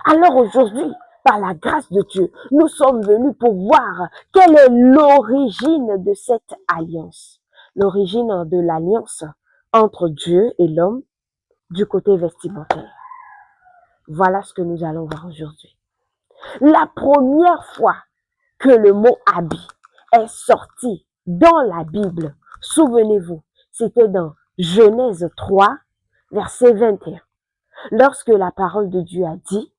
Alors aujourd'hui, par la grâce de Dieu, nous sommes venus pour voir quelle est l'origine de cette alliance. L'origine de l'alliance entre Dieu et l'homme du côté vestimentaire. Voilà ce que nous allons voir aujourd'hui. La première fois que le mot habit est sorti dans la Bible, souvenez-vous, c'était dans Genèse 3, verset 21. Lorsque la parole de Dieu a dit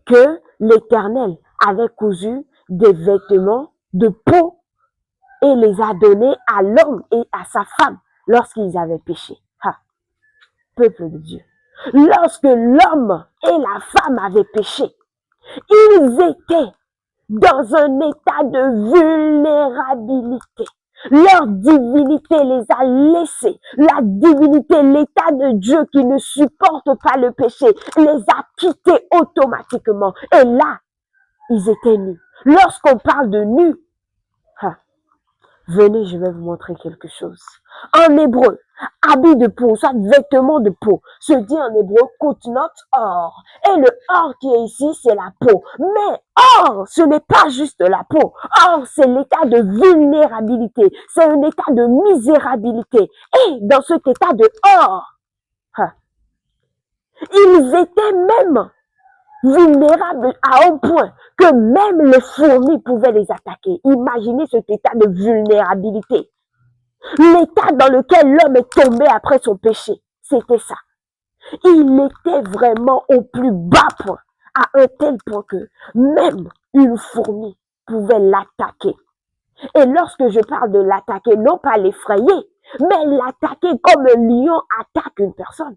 que l'Éternel avait cousu des vêtements de peau et les a donnés à l'homme et à sa femme lorsqu'ils avaient péché. Ha, peuple de Dieu. Lorsque l'homme et la femme avaient péché, ils étaient dans un état de vulnérabilité. Leur divinité les a laissés. La divinité, l'état de Dieu qui ne supporte pas le péché, les a quittés automatiquement. Et là, ils étaient nus. Lorsqu'on parle de nus, venez, je vais vous montrer quelque chose. En hébreu, habit de peau, soit vêtement de peau, se dit en hébreu kutnot or. Et le or qui est ici, c'est la peau. Mais or, ce n'est pas juste la peau. Or, c'est l'état de vulnérabilité. C'est un état de misérabilité. Et dans cet état de or, ils étaient même vulnérables à un point que même les fourmis pouvaient les attaquer. Imaginez cet état de vulnérabilité. L'état dans lequel l'homme est tombé après son péché, c'était ça. Il était vraiment au plus bas point, à un tel point que même une fourmi pouvait l'attaquer. Et lorsque je parle de l'attaquer, non pas l'effrayer, mais l'attaquer comme un lion attaque une personne.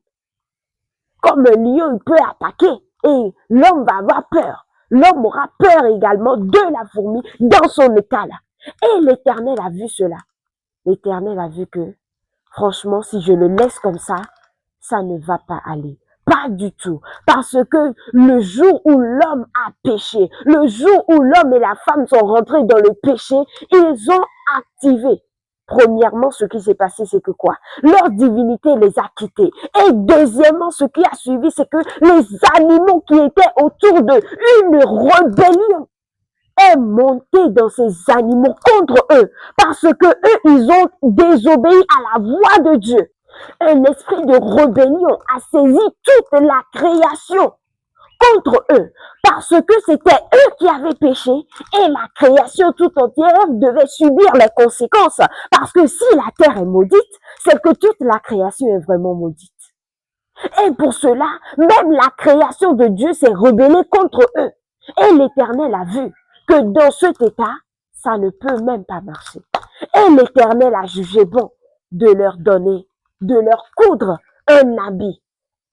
Comme un lion, il peut attaquer et l'homme va avoir peur. L'homme aura peur également de la fourmi dans son état là. Et l'Éternel a vu cela. L'Éternel a vu que, franchement, si je le laisse comme ça ne va pas aller. Pas du tout. Parce que le jour où l'homme a péché, le jour où l'homme et la femme sont rentrés dans le péché, ils ont activé. Premièrement, ce qui s'est passé, c'est que quoi? Leur divinité les a quittés. Et deuxièmement, ce qui a suivi, c'est que les animaux qui étaient autour d'eux, une rébellion est montée dans ces animaux contre eux. Parce que eux, ils ont désobéi à la voix de Dieu. Un esprit de rébellion a saisi toute la création contre eux, parce que c'était eux qui avaient péché et la création tout entière devait subir les conséquences. Parce que si la terre est maudite, c'est que toute la création est vraiment maudite. Et pour cela, même la création de Dieu s'est rebellée contre eux. Et l'Éternel a vu que dans cet état, ça ne peut même pas marcher. Et l'Éternel a jugé bon de leur donner, de leur coudre un habit.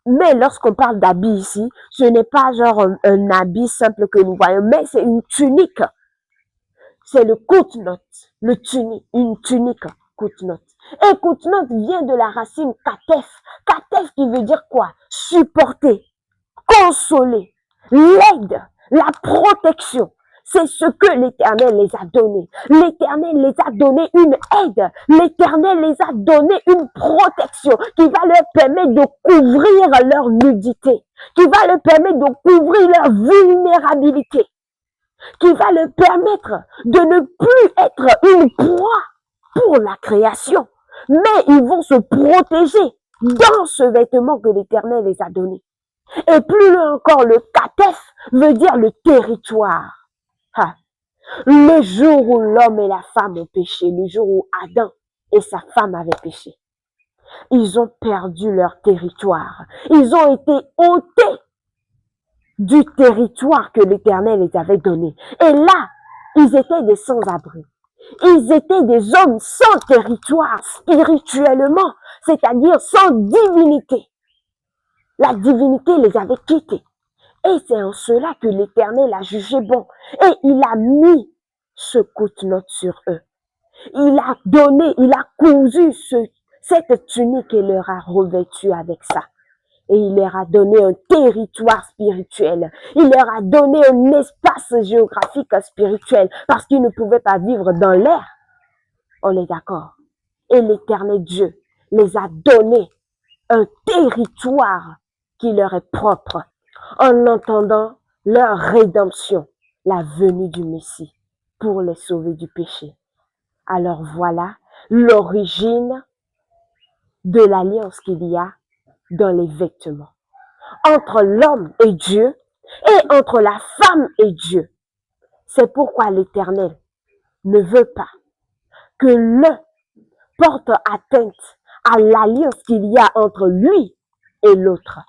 Mais lorsqu'on parle d'habit ici, ce n'est pas genre un habit simple que nous voyons, mais c'est une tunique. C'est le kutnot, le tunique, une tunique kutnot. Et kutnot vient de la racine katef. Katef qui veut dire quoi? Supporter, consoler, l'aide, la protection. C'est ce que l'Éternel les a donné. L'Éternel les a donné une aide. L'Éternel les a donné une protection qui va leur permettre de couvrir leur nudité, qui va leur permettre de couvrir leur vulnérabilité, qui va leur permettre de ne plus être une proie pour la création. Mais ils vont se protéger dans ce vêtement que l'Éternel les a donné. Et plus loin encore, le katef veut dire le territoire. Le jour où l'homme et la femme ont péché, le jour où Adam et sa femme avaient péché, ils ont perdu leur territoire. Ils ont été ôtés du territoire que l'Éternel les avait donné. Et là, ils étaient des sans-abri. Ils étaient des hommes sans territoire spirituellement, c'est-à-dire sans divinité. La divinité les avait quittés. Et c'est en cela que l'Éternel a jugé bon. Et il a mis ce kutnot sur eux. Il a donné, il a cousu cette tunique et leur a revêtu avec ça. Et il leur a donné un territoire spirituel. Il leur a donné un espace géographique spirituel parce qu'ils ne pouvaient pas vivre dans l'air. On est d'accord. Et l'Éternel Dieu les a donné un territoire qui leur est propre. en entendant leur rédemption, la venue du Messie pour les sauver du péché. Alors voilà l'origine de l'alliance qu'il y a dans les vêtements entre l'homme et Dieu et entre la femme et Dieu. C'est pourquoi l'Éternel ne veut pas que l'un porte atteinte à l'alliance qu'il y a entre lui et l'autre.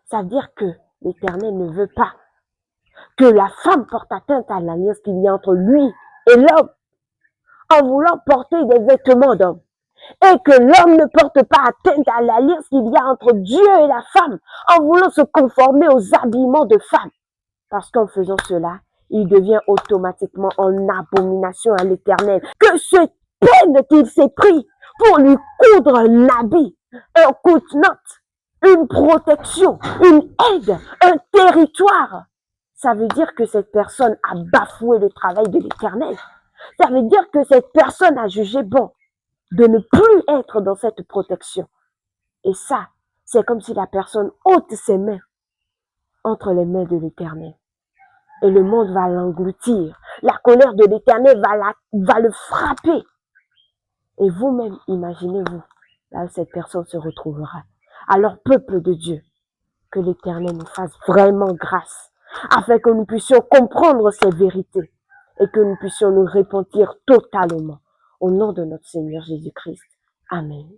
Ça veut dire que l'Éternel ne veut pas que la femme porte atteinte à l'alliance qu'il y a entre lui et l'homme en voulant porter des vêtements d'homme. Et que l'homme ne porte pas atteinte à l'alliance qu'il y a entre Dieu et la femme en voulant se conformer aux habillements de femme. Parce qu'en faisant cela, il devient automatiquement en abomination à l'Éternel. Que cette peine qu'il s'est pris pour lui coudre un habit, un coute-note, une protection, une aide, un territoire, ça veut dire que cette personne a bafoué le travail de l'Éternel. Ça veut dire que cette personne a jugé bon de ne plus être dans cette protection. Et ça, c'est comme si la personne ôte ses mains entre les mains de l'Éternel. Et le monde va l'engloutir. La colère de l'Éternel va le frapper. Et vous-même, imaginez-vous, là où cette personne se retrouvera. Alors, peuple de Dieu, que l'Éternel nous fasse vraiment grâce, afin que nous puissions comprendre ces vérités et que nous puissions nous repentir totalement. Au nom de notre Seigneur Jésus-Christ. Amen.